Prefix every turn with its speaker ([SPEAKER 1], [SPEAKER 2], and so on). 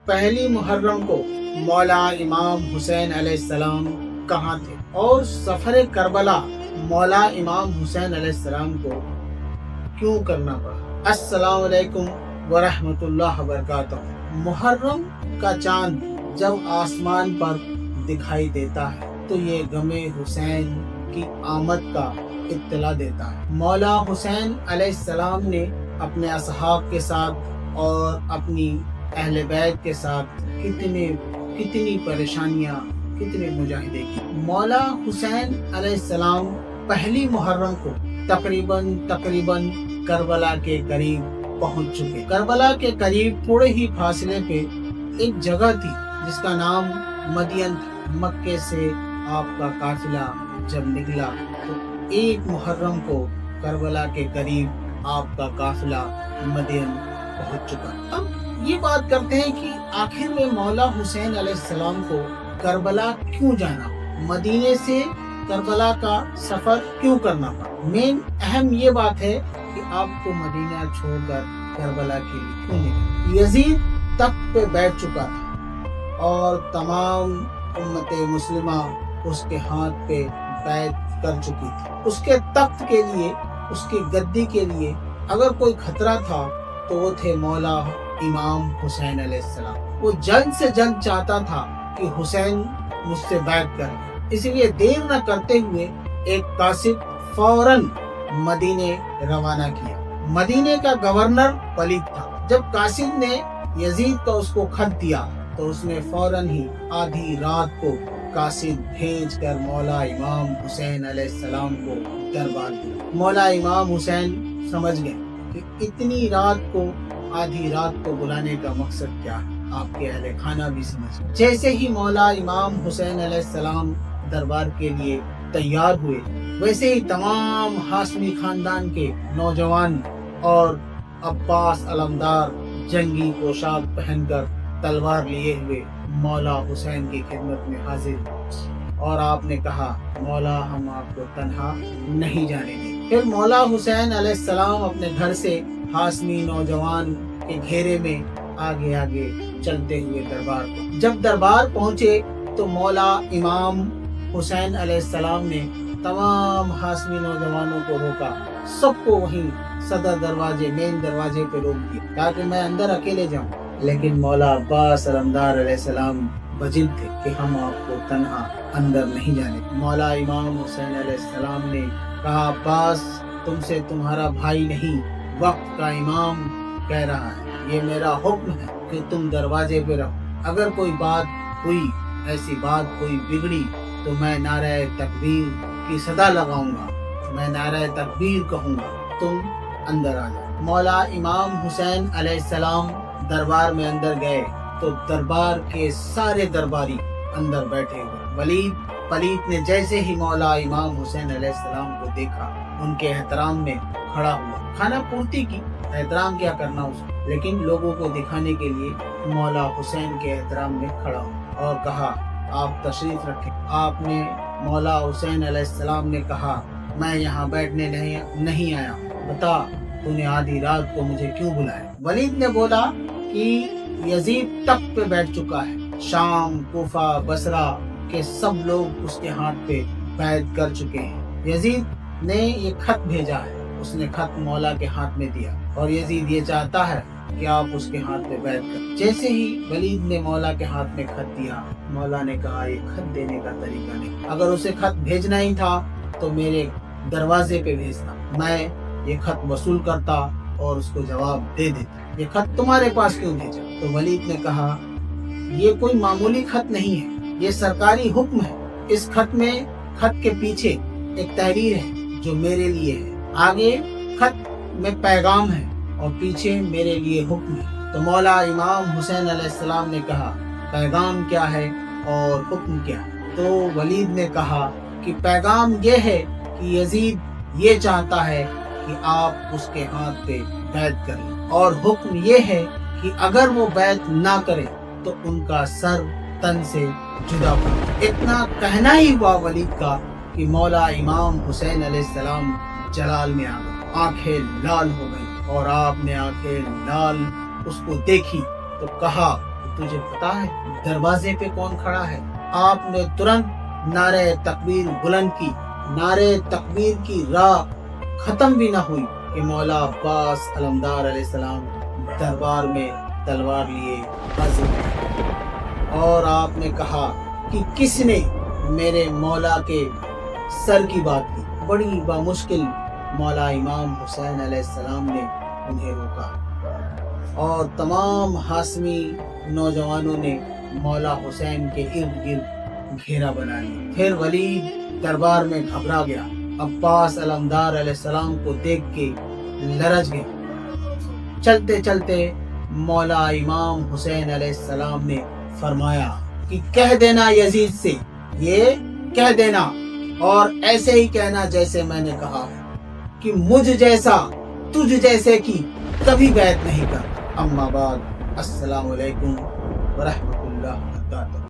[SPEAKER 1] पहली मुहर्रम को मौला इमाम हुसैन अलैहिस्सलाम कहाँ थे और सफर करबला मौला इमाम हुसैन अलैहिस्सलाम को क्यों करना पड़ा। अस्सलाम वालेकुम व रहमतुल्लाहि व बरकातहू। मुहर्रम का चांद जब आसमान पर दिखाई देता है तो ये गमे हुसैन की आमद का इत्तला देता है। मौला हुसैन अलैहिस्सलाम ने अपने असहाब के साथ और अपनी अहले बैत के साथ कितनी परेशानियां, कितने मुजाहिदे की। मौला हुसैन अलैहिस्सलाम पहली मुहर्रम को तकरीबन करबला के करीब पहुंच चुके। करबला के करीब थोड़े ही फासले पे एक जगह थी जिसका नाम मदियन था। मक्के से आपका काफिला जब निकला तो एक मुहर्रम को करबला के करीब आपका काफिला मदियन पहुंच चुका। अब ये बात करते हैं कि आखिर में मौला हुसैन अलैहिस्सलाम को करबला क्यों जाना, मदीने से करबला का सफर क्यों करना पड़ा। मेन अहम ये बात है कि आपको मदीना छोड़कर करबला के लिए क्यों निकला। यजीद तख्त पे बैठ चुका था और तमाम उम्मते मुस्लिमा उसके हाथ पे बैत कर चुकी थी। उसके तख्त के लिए, उसकी गद्दी के लिए अगर कोई खतरा था तो वो थे मौला इमाम हुसैन अलैहिस्सलाम। वो जल्द से जल्द चाहता था कि हुसैन मुझसे बैत करे, इसलिए देर न करते हुए एक कासिद फौरन मदीने रवाना किया। मदीने का गवर्नर वलीद था। जब कासिद ने यजीद को उसको खत दिया तो उसने फौरन ही आधी रात को कासिद भेज कर मौला इमाम हुसैन अलैहिस्सलाम को दरबार दिया। मौला इमाम हुसैन समझ गए कि इतनी रात को, आधी रात को बुलाने का मकसद क्या है। आपके अहले खाना भी समझ गए। जैसे ही मौला इमाम हुसैन अलैहिस्सलाम दरबार के लिए तैयार हुए, वैसे ही तमाम हाशमी खानदान के नौजवान और अब्बास अलमदार जंगी पोशाक पहनकर तलवार लिए हुए मौला हुसैन की खिदमत में हाजिर। और आपने कहा, मौला हम आपको तन्हा नहीं जाने देंगे। फिर मौला हुसैन अलैहिस्सलाम अपने घर से हाशमी नौजवान के घेरे में आगे आगे चलते हुए दरबार को। जब दरबार पहुंचे तो मौला इमाम हुसैन अलैहिस्सलाम ने तमाम हाशमी नौजवानों को रोका। सबको वहीं सदर दरवाजे, मेन दरवाजे पे रोक दिया ताकि मैं अंदर अकेले जाऊं। लेकिन मौला अब्बास अलमदार अलैहिस्सलाम वजिद थे कि हम आपको तन्हा अंदर नहीं जाने। मौला इमाम हुसैन अलैहिस्सलाम ने कहा, अब्बास तुमसे तुम्हारा भाई नहीं, वक्त का इमाम कह रहा है, ये मेरा हुक्म है कि तुम दरवाजे पे रहो। अगर कोई बात हुई, ऐसी बात कोई बिगड़ी तो मैं नारे तकबीर की सदा लगाऊंगा, मैं नारे तकबीर कहूंगा, तुम अंदर आ जाओ। मौला इमाम हुसैन अलैहिस्सलाम दरबार में अंदर गए तो दरबार के सारे दरबारी अंदर बैठे हुए। पलीत ने जैसे ही मौला इमाम हुसैन अलैहिस्सलाम को देखा, उनके एहतराम में खड़ा हुआ। खाना पूर्ति की, एहतराम क्या करना उसको, लेकिन लोगों को दिखाने के लिए मौला हुसैन के एहतराम में खड़ा हुआ और कहा, आप तशरीफ रखें। आपने मौला हुसैन अलैहिस्सलाम ने कहा, मैं यहाँ बैठने नहीं आया, बता तूने आधी रात को मुझे क्यों बुलाया। वलीद ने बोला कि यजीद तख्त पे बैठ चुका है, शाम, कूफा, बसरा के सब लोग उसके हाथ पे बैत कर चुके हैं। यजीद ने ये खत भेजा है। उसने खत मौला के हाथ में दिया और यजीद ये चाहता है कि आप उसके हाथ पे बैत कर। जैसे ही वलीद ने मौला के हाथ में खत दिया, मौला ने कहा, ये खत देने का तरीका नहीं, अगर उसे खत भेजना ही था तो मेरे दरवाजे पे भेजना, मैं ये खत वसूल करता और उसको जवाब दे देता। ये खत तुम्हारे पास क्यों भेजा। तो वलीद ने कहा, ये कोई मामूली खत नहीं है, ये सरकारी हुक्म है। इस खत के पीछे एक तहरीर है जो मेरे लिए है, आगे खत में पैगाम है और पीछे मेरे लिए हुक्म है। तो मौला इमाम हुसैन अलैहिस्सलाम ने कहा, पैगाम क्या है और हुक्म क्या है। तो वलीद ने कहा कि पैगाम ये है कि यजीद ये चाहता है कि आप उसके हाथ पे बैत करें, और हुक्म ये है कि अगर वो बैत ना करे तो उनका सर तन से जुदा कर। इतना कहना ही हुआ वलीद का कि मौला इमाम हुसैन अलैहिस्सलाम जलाल में आ गए, आंखें लाल हो गई। और आपने आंखें लाल उसको देखी तो कहा, تجھے پتا ہے دروازے پہ کون کھڑا ہے؟ آپ نے ترنت نعرہ تکبیر بلند کی۔ نعرہ تکبیر کی راہ ختم بھی نہ ہوئی کہ مولا عباس علمدار علیہ السلام دربار میں تلوار لیے حاضر ہوئے، اور آپ نے کہا کہ کس نے میرے مولا کے سر کی بات کی؟ بڑی بامشکل مولا امام حسین علیہ السلام نے انہیں روکا، اور تمام ہاشمی نوجوانوں نے مولا حسین کے ارد گرد گھیرا بنا لیا۔ پھر ولید دربار میں گھبرا گیا، عباس علمدار علیہ السلام کو دیکھ کے لرز گیا۔ چلتے چلتے مولا امام حسین علیہ السلام نے فرمایا کہ کہہ دینا یزید سے، یہ کہہ دینا، اور ایسے ہی کہنا جیسے میں نے کہا ہے کہ مجھ جیسا تجھ جیسے کی کبھی بیعت نہیں کر۔ اما بعد، السلام علیکم ورحمۃ اللہ وبرکاتہ۔